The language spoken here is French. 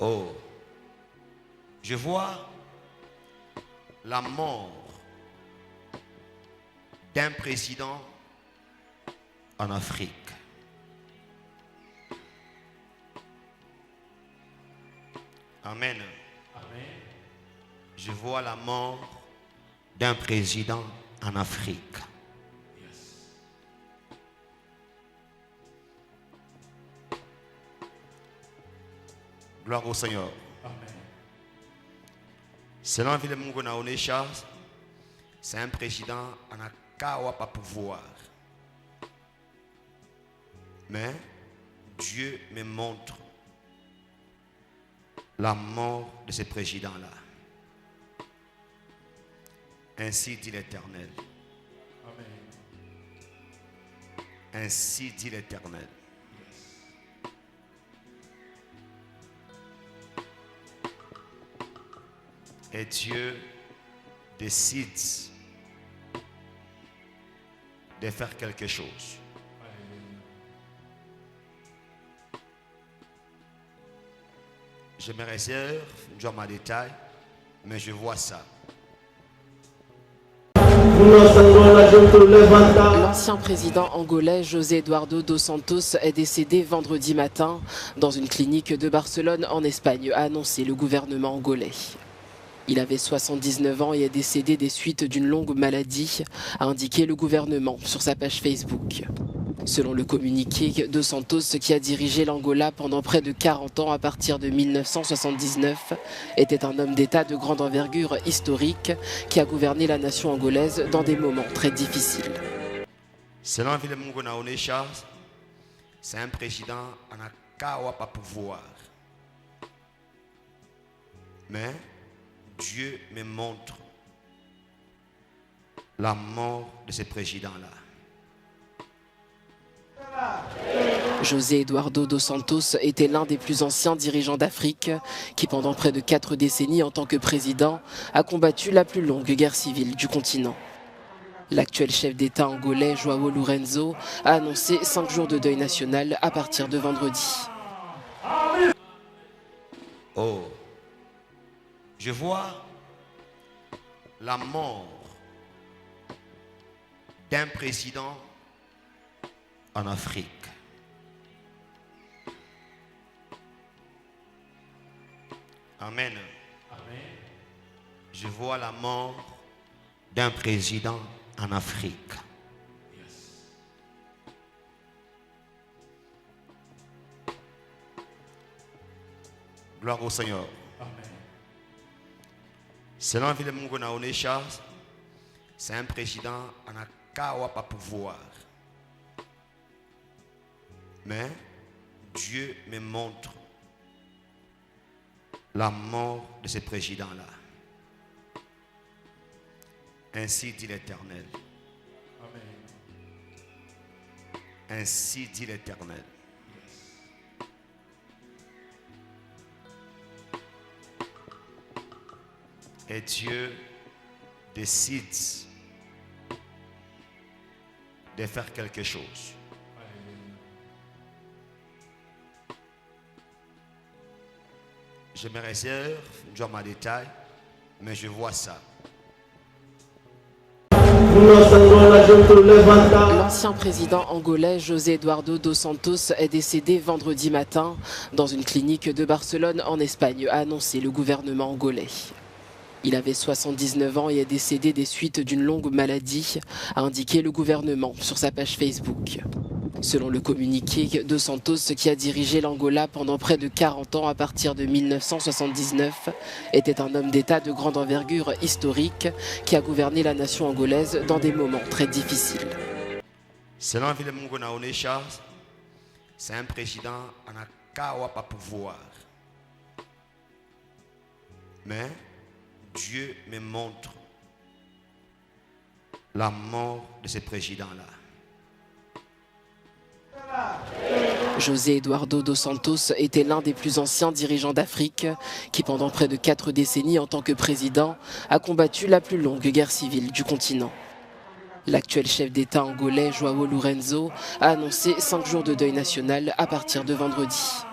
Oh, je vois la mort d'un président en Afrique. Amen. Amen. Je vois la mort d'un président en Afrique. Yes. Gloire au Seigneur. Amen. Selon Ville Mungona Onesha, c'est un président en a pas pouvoir. Mais Dieu me montre la mort de ce président-là. Ainsi dit l'Éternel. Amen. Ainsi dit l'Éternel. Et Dieu décide de faire quelque chose. Je me réserve, je m'en détail, mais je vois ça. L'ancien président angolais José Eduardo dos Santos est décédé vendredi matin dans une clinique de Barcelone en Espagne, a annoncé le gouvernement angolais. Il avait 79 ans et est décédé des suites d'une longue maladie, a indiqué le gouvernement sur sa page Facebook. Selon le communiqué, Dos Santos, qui a dirigé l'Angola pendant près de 40 ans à partir de 1979, était un homme d'État de grande envergure historique qui a gouverné la nation angolaise dans des moments très difficiles. Selon Ville Mungona Onesha, c'est un président en a pas pouvoir. Mais Dieu me montre la mort de ce président-là. José Eduardo dos Santos était l'un des plus anciens dirigeants d'Afrique qui, pendant près de 4 décennies en tant que président, a combattu la plus longue guerre civile du continent. L'actuel chef d'État angolais, João Lourenço, a annoncé 5 jours de deuil national à partir de vendredi. Oh, je vois la mort d'un président en Afrique. Amen. Amen. Je vois la mort d'un président en Afrique. Yes. Gloire au Seigneur. Amen. Selon Ville Mungona Onesha, c'est un président en a pas pouvoir. Mais Dieu me montre la mort de ce président-là. Ainsi dit l'Éternel. Amen. Ainsi dit l'Éternel. Et Dieu décide de faire quelque chose. Je me réserve, je m'en détail, mais je vois ça. L'ancien président angolais José Eduardo dos Santos est décédé vendredi matin dans une clinique de Barcelone en Espagne, a annoncé le gouvernement angolais. Il avait 79 ans et est décédé des suites d'une longue maladie, a indiqué le gouvernement sur sa page Facebook. Selon le communiqué, Dos Santos, qui a dirigé l'Angola pendant près de 40 ans à partir de 1979, était un homme d'État de grande envergure historique qui a gouverné la nation angolaise dans des moments très difficiles. Selon Ville Mungona Onesha, c'est un président en a pas pouvoir. Mais Dieu me montre la mort de ce président-là. José Eduardo dos Santos était l'un des plus anciens dirigeants d'Afrique qui, pendant près de 4 décennies en tant que président, a combattu la plus longue guerre civile du continent. L'actuel chef d'État angolais, João Lourenço, a annoncé 5 jours de deuil national à partir de vendredi.